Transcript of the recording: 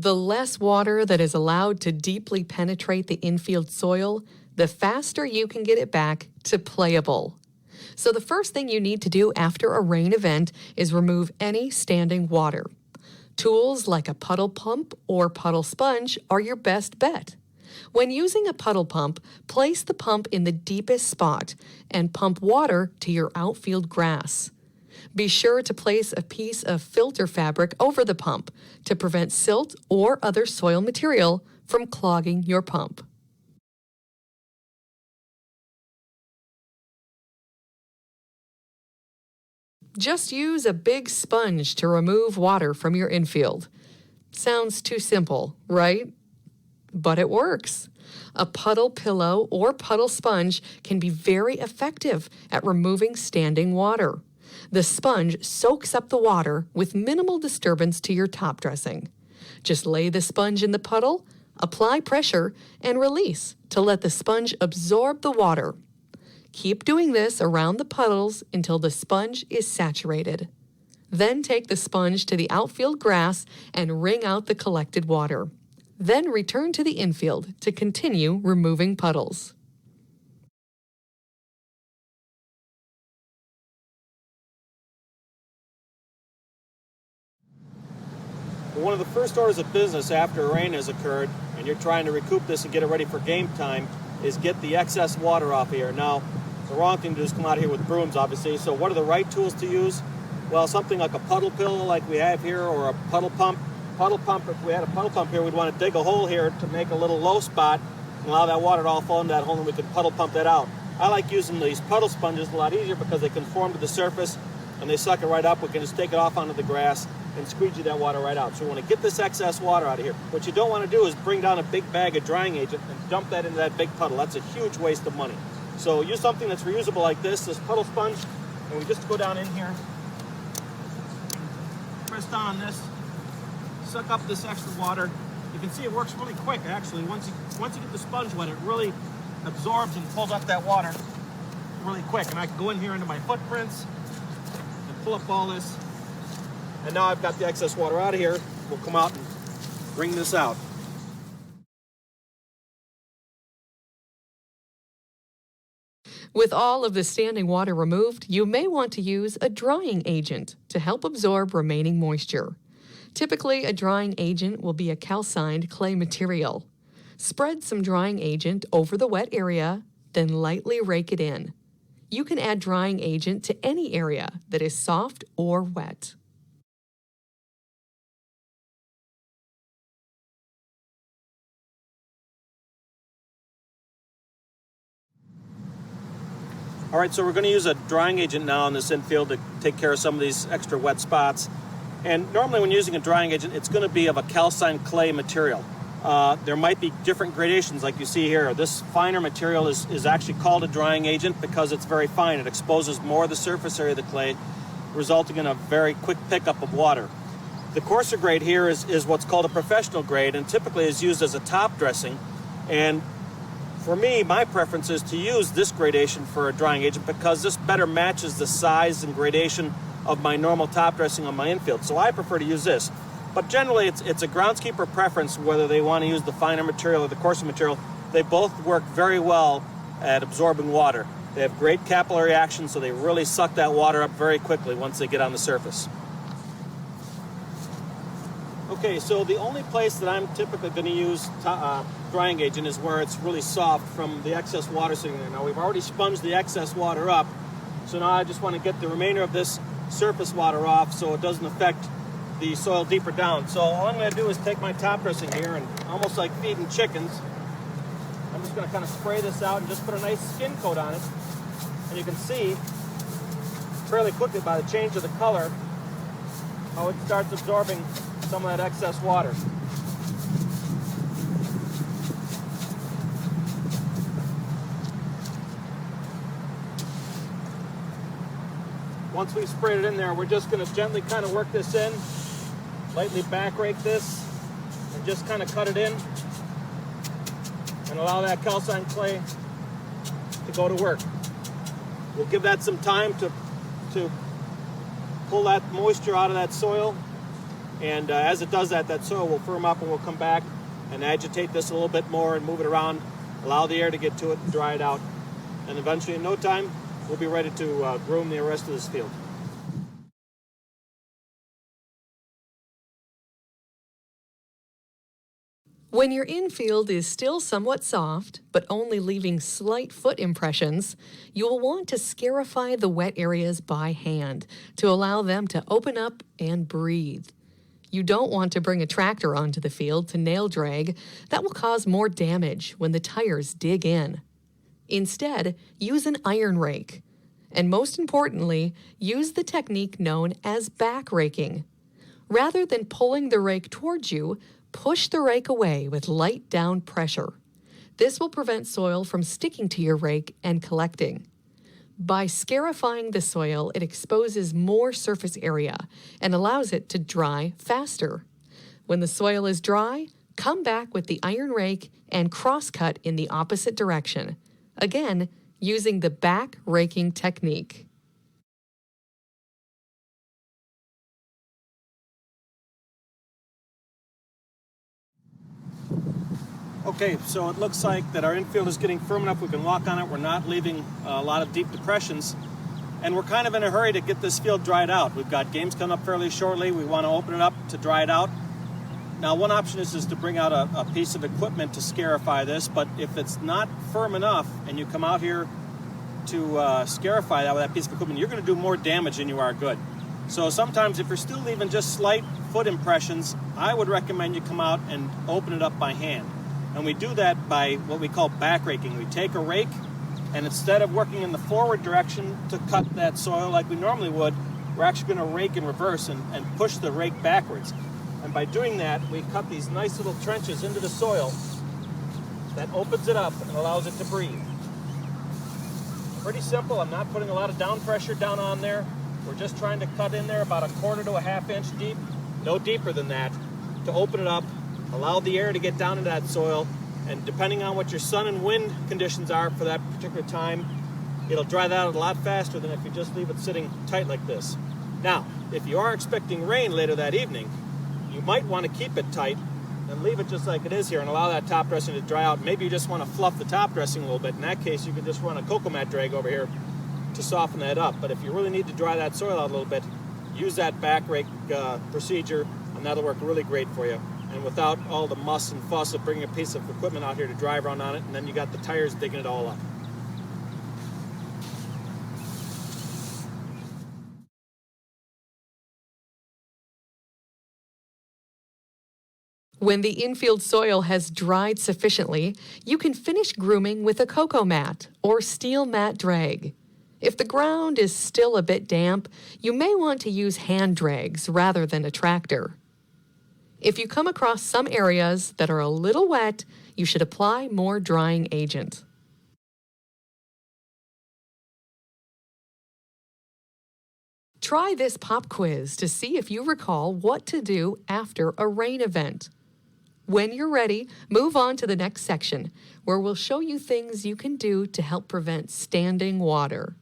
The less water that is allowed to deeply penetrate the infield soil, the faster you can get it back to playable. So the first thing you need to do after a rain event is remove any standing water. Tools like a puddle pump or puddle sponge are your best bet. When using a puddle pump, place the pump in the deepest spot and pump water to your outfield grass. Be sure to place a piece of filter fabric over the pump to prevent silt or other soil material from clogging your pump. Just use a big sponge to remove water from your infield. Sounds too simple, right? But it works. A puddle pillow or puddle sponge can be very effective at removing standing water. The sponge soaks up the water with minimal disturbance to your top dressing. Just lay the sponge in the puddle, apply pressure, and release to let the sponge absorb the water. Keep doing this around the puddles until the sponge is saturated. Then take the sponge to the outfield grass and wring out the collected water. Then return to the infield to continue removing puddles. One of the first orders of business after a rain has occurred and you're trying to recoup this and get it ready for game time is get the excess water off here. Now, the wrong thing to do is come out here with brooms, obviously. So what are the right tools to use? Well, something like a puddle pillow like we have here, or a puddle pump. If we had a puddle pump here, we'd want to dig a hole here to make a little low spot and allow that water to all fall into that hole, and we could puddle pump that out. I like using these puddle sponges a lot easier because they conform to the surface and they suck it right up. We can just take it off onto the grass and squeegee that water right out. So we want to get this excess water out of here. What you don't want to do is bring down a big bag of drying agent and dump that into that big puddle. That's a huge waste of money. So use something that's reusable like this puddle sponge, and we just go down in here, press down on this, suck up this extra water. You can see it works really quick actually. Once you get the sponge wet, it really absorbs and pulls up that water really quick. And I can go in here into my footprints and pull up all this. And now I've got the excess water out of here. We'll come out and bring this out. With all of the standing water removed, you may want to use a drying agent to help absorb remaining moisture. Typically, a drying agent will be a calcined clay material. Spread some drying agent over the wet area, then lightly rake it in. You can add drying agent to any area that is soft or wet. All right, so we're going to use a drying agent now in this infield to take care of some of these extra wet spots. And normally when using a drying agent, it's going to be of a calcined clay material. There might be different gradations like you see here. This finer material is actually called a drying agent because it's very fine. It exposes more of the surface area of the clay, resulting in a very quick pickup of water. The coarser grade here is what's called a professional grade, and typically is used as a top dressing. And for me, my preference is to use this gradation for a drying agent because this better matches the size and gradation of my normal top dressing on my infield. So I prefer to use this. But generally, it's a groundskeeper preference whether they want to use the finer material or the coarser material. They both work very well at absorbing water. They have great capillary action, so they really suck that water up very quickly once they get on the surface. Okay, so the only place that I'm typically going to use drying agent is where it's really soft from the excess water sitting there. Now we've already sponged the excess water up, so now I just want to get the remainder of this surface water off so it doesn't affect the soil deeper down. So all I'm going to do is take my top dressing here and almost like feeding chickens, I'm just going to kind of spray this out and just put a nice skin coat on it. And you can see fairly quickly by the change of the color how it starts absorbing some of that excess water. Once we've sprayed it in there, we're just going to gently kind of work this in, lightly back rake this, and just kind of cut it in and allow that calcined clay to go to work. We'll give that some time to pull that moisture out of that soil And as it does that, that soil will firm up, and we'll come back and agitate this a little bit more and move it around, allow the air to get to it and dry it out. And eventually, in no time, we'll be ready to groom the rest of this field. When your infield is still somewhat soft, but only leaving slight foot impressions, you will want to scarify the wet areas by hand to allow them to open up and breathe. You don't want to bring a tractor onto the field to nail drag. That will cause more damage when the tires dig in. Instead, use an iron rake. And most importantly, use the technique known as back raking. Rather than pulling the rake towards you, push the rake away with light down pressure. This will prevent soil from sticking to your rake and collecting. By scarifying the soil, it exposes more surface area and allows it to dry faster. When the soil is dry, come back with the iron rake and cross-cut in the opposite direction. Again, using the back raking technique. Okay, so it looks like that our infield is getting firm enough we can walk on it. We're not leaving a lot of deep depressions, and we're kind of in a hurry to get this field dried out. We've got games coming up fairly shortly. We want to open it up to dry it out. Now, one option is to bring out a piece of equipment to scarify this, but if it's not firm enough and you come out here to scarify that with that piece of equipment, you're going to do more damage than you are good. So sometimes if you're still leaving just slight foot impressions, I would recommend you come out and open it up by hand. And we do that by what we call back raking. We take a rake, and instead of working in the forward direction to cut that soil like we normally would, we're actually going to rake in reverse and push the rake backwards. And by doing that, we cut these nice little trenches into the soil that opens it up and allows it to breathe. Pretty simple. I'm not putting a lot of down pressure down on there. We're just trying to cut in there about 1/4 to 1/2 inch deep, no deeper than that, to open it up, allow the air to get down into that soil, and depending on what your sun and wind conditions are for that particular time, it'll dry that out a lot faster than if you just leave it sitting tight like this. Now, if you are expecting rain later that evening, you might want to keep it tight and leave it just like it is here and allow that top dressing to dry out. Maybe you just want to fluff the top dressing a little bit. In that case, you can just run a cocoa mat drag over here to soften that up. But if you really need to dry that soil out a little bit, use that back rake procedure, and that'll work really great for you. And without all the muss and fuss of bringing a piece of equipment out here to drive around on it, and then you got the tires digging it all up. When the infield soil has dried sufficiently, you can finish grooming with a cocoa mat or steel mat drag. If the ground is still a bit damp, you may want to use hand drags rather than a tractor. If you come across some areas that are a little wet, you should apply more drying agent. Try this pop quiz to see if you recall what to do after a rain event. When you're ready, move on to the next section, where we'll show you things you can do to help prevent standing water.